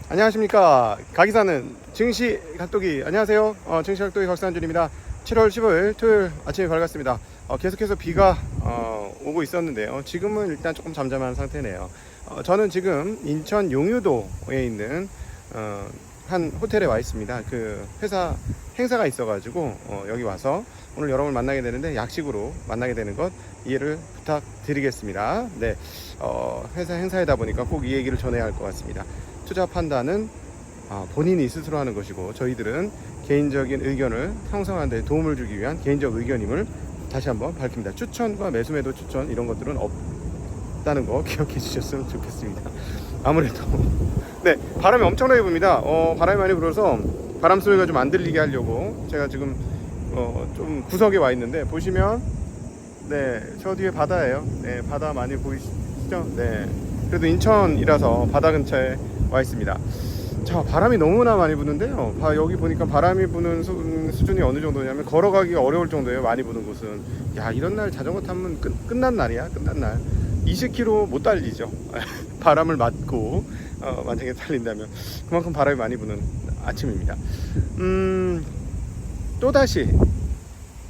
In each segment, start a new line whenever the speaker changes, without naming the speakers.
안녕하십니까. 가기사는 증시 각도기. 안녕하세요. 증시 각도기 박상준입니다. 7월 15일 토요일 아침이 밝았습니다. 계속해서 비가 오고 있었는데요. 지금은 일단 조금 잠잠한 상태네요. 저는 지금 인천 용유도에 있는 한 호텔에 와 있습니다. 그 회사 행사가 있어가지고 여기 와서 오늘 여러분을 만나게 되는데 약식으로 만나게 되는 것 이해를 부탁드리겠습니다. 네, 회사 행사이다 보니까 꼭 이 얘기를 전해야 할 것 같습니다. 투자 판단은 본인이 스스로 하는 것이고 저희들은 개인적인 의견을 형성하는 데 도움을 주기 위한 개인적 의견임을 다시 한번 밝힙니다. 추천과 매수매도 추천 이런 것들은 없다는 거 기억해 주셨으면 좋겠습니다. 아무래도 네, 바람이 엄청나게 붑니다. 바람이 많이 불어서 바람 소리가 좀 안 들리게 하려고 제가 지금 좀 구석에 와 있는데 보시면 네, 저 뒤에 바다예요. 네, 바다 많이 보이시죠? 네, 그래도 인천이라서 바다 근처에 와 있습니다. 자, 바람이 너무나 많이 부는데요. 여기 보니까 바람이 부는 수준이 어느 정도냐면 걸어가기가 어려울 정도예요. 많이 부는 곳은. 야, 이런 날 자전거 타면 끝난 날이야. 끝난 날 20km 못 달리죠. 바람을 맞고 만약에 달린다면 그만큼 바람이 많이 부는 아침입니다. 또다시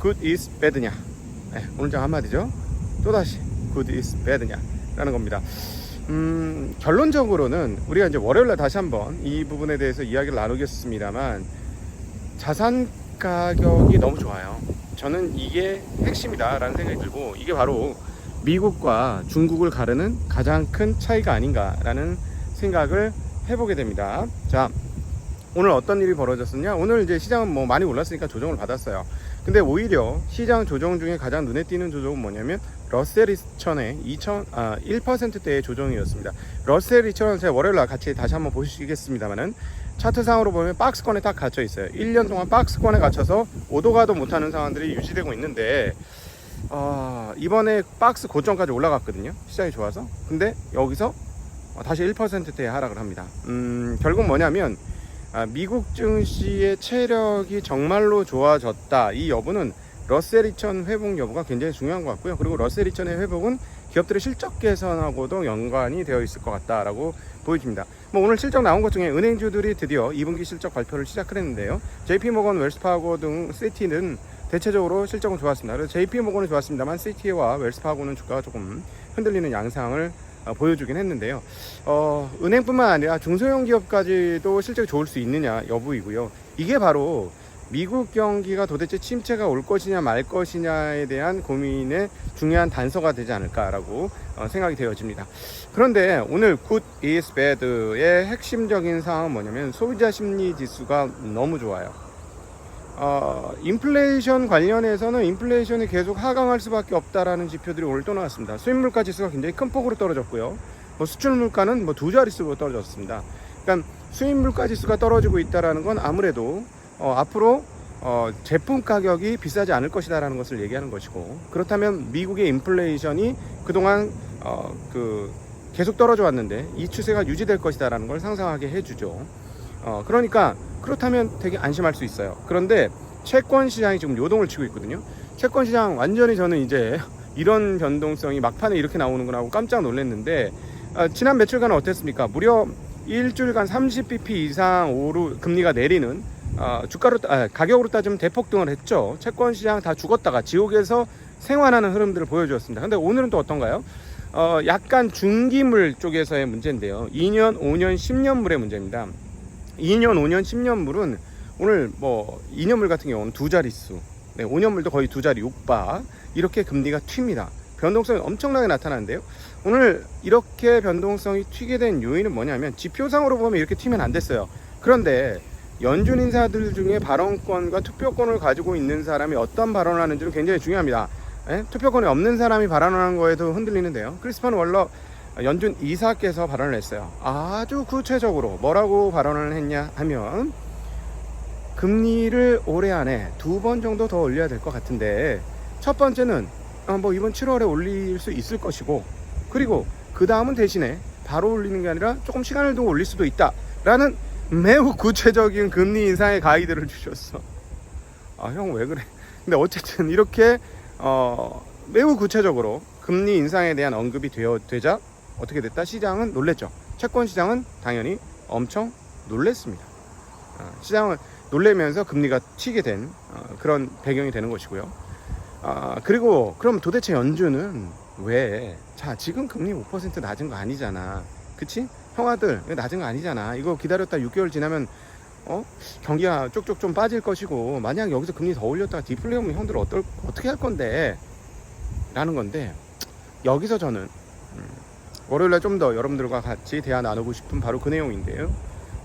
good is bad냐, 네, 오늘 장 한마디죠. 또다시 good is bad냐 라는 겁니다. 결론적으로는 우리가 이제 월요일날 다시 한번 이 부분에 대해서 이야기를 나누겠습니다만, 자산 가격이 너무 좋아요. 저는 이게 핵심이다 라는 생각이 들고, 이게 바로 미국과 중국을 가르는 가장 큰 차이가 아닌가 라는 생각을 해보게 됩니다. 자, 오늘 어떤 일이 벌어졌었냐. 오늘 이제 시장은 뭐 많이 올랐으니까 조정을 받았어요. 근데 오히려 시장 조정 중에 가장 눈에 띄는 조정은 뭐냐면 러셀 2000의 1%대의 조정이었습니다. 러셀 2000은 제가 월요일날 같이 다시 한번 보시겠습니다만은, 차트상으로 보면 박스권에 딱 갇혀 있어요. 1년 동안 박스권에 갇혀서 오도 가도 못하는 상황들이 유지되고 있는데, 이번에 박스 고점까지 올라갔거든요. 시장이 좋아서. 근데 여기서 다시 1%대의 하락을 합니다. 결국 뭐냐면 미국 증시의 체력이 정말로 좋아졌다, 이 여부는 러셀 2000 회복 여부가 굉장히 중요한 것 같고요. 그리고 러셀 2000의 회복은 기업들의 실적 개선하고도 연관이 되어 있을 것 같다라고 보여집니다. 뭐 오늘 실적 나온 것 중에 은행주들이 드디어 2분기 실적 발표를 시작을 했는데요. JP모건, 웰스파고 등 시티는 대체적으로 실적은 좋았습니다. 그래서 JP모건은 좋았습니다만 시티와 웰스파고는 주가가 조금 흔들리는 양상을 보여주긴 했는데요. 은행뿐만 아니라 중소형 기업까지도 실적이 좋을 수 있느냐 여부이고요. 이게 바로 미국 경기가 도대체 침체가 올 것이냐 말 것이냐에 대한 고민의 중요한 단서가 되지 않을까라고 생각이 되어집니다. 그런데 오늘 good is bad의 핵심적인 사항은 뭐냐면, 소비자 심리 지수가 너무 좋아요. 인플레이션 관련해서는 인플레이션이 계속 하강할 수밖에 없다라는 지표들이 오늘 또 나왔습니다. 수입 물가 지수가 굉장히 큰 폭으로 떨어졌고요. 수출 물가는 두 자릿수로 떨어졌습니다. 그러니까 수입 물가 지수가 떨어지고 있다라는 건 아무래도 앞으로 제품 가격이 비싸지 않을 것이다라는 것을 얘기하는 것이고, 그렇다면 미국의 인플레이션이 그동안 계속 떨어져 왔는데 이 추세가 유지될 것이다라는 걸 상상하게 해주죠. 그러니까 그렇다면 되게 안심할 수 있어요. 그런데 채권 시장이 지금 요동을 치고 있거든요. 채권 시장 완전히 저는 이제 이런 변동성이 막판에 이렇게 나오는구나 하고 깜짝 놀랐는데, 지난 며칠간은 어땠습니까? 무려 일주일간 30bp 이상 금리가 내리는 가격으로 따지면 대폭등을 했죠. 채권 시장 다 죽었다가 지옥에서 생활하는 흐름들을 보여주었습니다. 근데 오늘은 또 어떤가요? 약간 중기물 쪽에서의 문제인데요. 2년, 5년, 10년물의 문제입니다. 2년, 5년, 10년물은 오늘 2년물 같은 경우는 두 자릿수, 네, 5년물도 거의 두 자리 6바, 이렇게 금리가 튑니다. 변동성이 엄청나게 나타나는데요. 오늘 이렇게 변동성이 튀게 된 요인은 뭐냐면, 지표상으로 보면 이렇게 튀면 안 됐어요. 그런데 연준 인사들 중에 발언권과 투표권을 가지고 있는 사람이 어떤 발언을 하는지는 굉장히 중요합니다. 투표권이 없는 사람이 발언하는 거에도 흔들리는데요. 크리스판 월러 연준 이사께서 발언을 했어요. 아주 구체적으로 뭐라고 발언을 했냐 하면, 금리를 올해 안에 2번 정도 더 올려야 될 것 같은데, 첫 번째는 이번 7월에 올릴 수 있을 것이고, 그리고 그 다음은 대신에 바로 올리는 게 아니라 조금 시간을 두고 올릴 수도 있다 라는 매우 구체적인 금리 인상의 가이드를 주셨어. 형 왜 그래? 근데 어쨌든 이렇게 매우 구체적으로 금리 인상에 대한 언급이 되자 어떻게 됐다? 시장은 놀랬죠. 채권 시장은 당연히 엄청 놀랬습니다. 시장은 놀래면서 금리가 튀게 된 그런 배경이 되는 것이고요. 그리고 그럼 도대체 연준은 왜, 자 지금 금리 5% 낮은 거 아니잖아, 그치? 형아들 낮은 거 아니잖아, 이거 기다렸다 6개월 지나면 경기가 쪽쪽 좀 빠질 것이고, 만약 여기서 금리 더 올렸다가 디플레이면 형들 어떻게 할 건데 라는 건데, 여기서 저는 월요일날 좀 더 여러분들과 같이 대화 나누고 싶은 바로 그 내용인데요.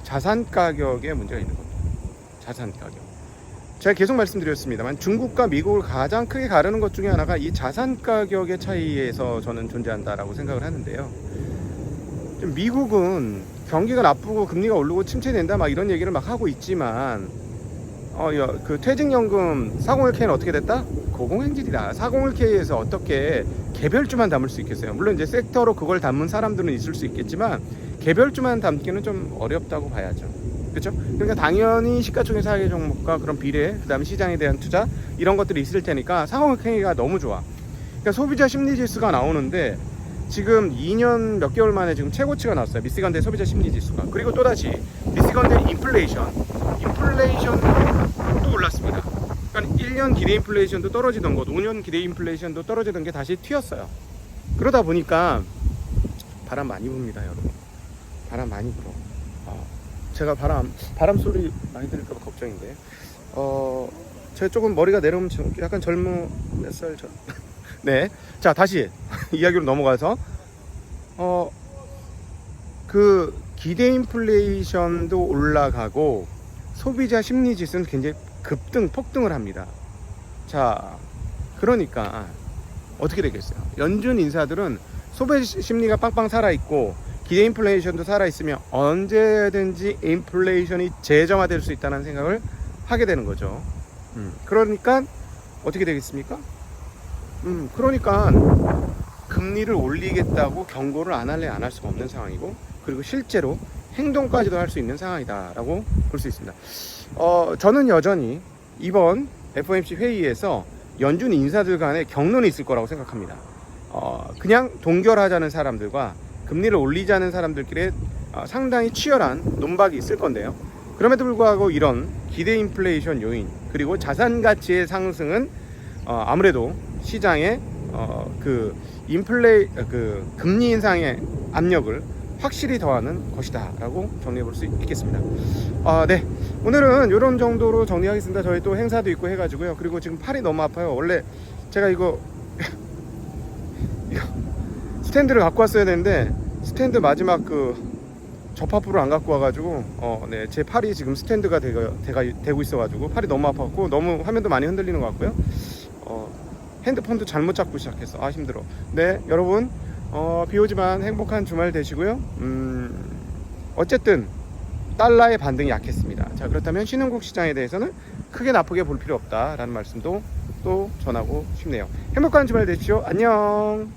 자산 가격에 문제가 있는 겁니다. 자산 가격. 제가 계속 말씀드렸습니다만 중국과 미국을 가장 크게 가르는 것 중에 하나가 이 자산 가격의 차이에서 저는 존재한다라고 생각을 하는데요. 미국은 경기가 나쁘고 금리가 오르고 침체된다 막 이런 얘기를 막 하고 있지만 그 퇴직연금 401k는 어떻게 됐다? 고공행진이다. 401k에서 어떻게 개별주만 담을 수 있겠어요? 물론 이제 섹터로 그걸 담은 사람들은 있을 수 있겠지만 개별주만 담기는 좀 어렵다고 봐야죠. 그렇죠? 그러니까 당연히 시가총액 종목과 그런 비례, 그 다음에 시장에 대한 투자 이런 것들이 있을 테니까 401k가 너무 좋아. 그러니까 소비자 심리지수가 나오는데 지금 2년 몇 개월 만에 지금 최고치가 나왔어요. 미시간대 소비자 심리지수가. 그리고 또다시 미시간대 인플레이션도 올랐습니다. 그러니까 1년 기대 인플레이션도 떨어지던 것, 5년 기대 인플레이션도 떨어지던 게 다시 튀었어요. 그러다 보니까 바람 많이 붑니다, 여러분. 바람 많이 불어. 제가 바람 소리 많이 들을까봐 걱정인데. 제가 조금 머리가 내려오면 약간 몇 살 전. 네. 자, 다시 이야기로 넘어가서 그 기대 인플레이션도 올라가고 소비자 심리 지수는 굉장히 폭등을 합니다. 자, 그러니까 어떻게 되겠어요? 연준 인사들은 소비자 심리가 빵빵 살아있고 기대 인플레이션도 살아있으면 언제든지 인플레이션이 재정화될 수 있다는 생각을 하게 되는 거죠. 그러니까 어떻게 되겠습니까? 그러니까 금리를 올리겠다고 경고를 안 할 수가 없는 상황이고, 그리고 실제로 행동까지도 할 수 있는 상황이다라고 볼 수 있습니다. 저는 여전히 이번 FOMC 회의에서 연준 인사들 간에 격론이 있을 거라고 생각합니다. 그냥 동결하자는 사람들과 금리를 올리자는 사람들끼리 상당히 치열한 논박이 있을 건데요. 그럼에도 불구하고 이런 기대 인플레이션 요인 그리고 자산 가치의 상승은 아무래도 시장에 금리 인상의 압력을 확실히 더하는 것이다 라고 정리해 볼 수 있겠습니다. 네, 오늘은 이런 정도로 정리하겠습니다. 저희 또 행사도 있고 해가지고요. 그리고 지금 팔이 너무 아파요. 원래 제가 이거 스탠드를 갖고 왔어야 되는데 스탠드 마지막 접합부를 안 갖고 와가지고 네, 제 팔이 지금 스탠드가 되고 있어가지고 팔이 너무 아팠고 너무 화면도 많이 흔들리는 것 같고요. 핸드폰도 잘못 잡고 시작했어. 힘들어. 네, 여러분 비오지만 행복한 주말 되시고요. 어쨌든 달러의 반등이 약했습니다. 자, 그렇다면 신흥국 시장에 대해서는 크게 나쁘게 볼 필요 없다라는 말씀도 또 전하고 싶네요. 행복한 주말 되십시오. 안녕.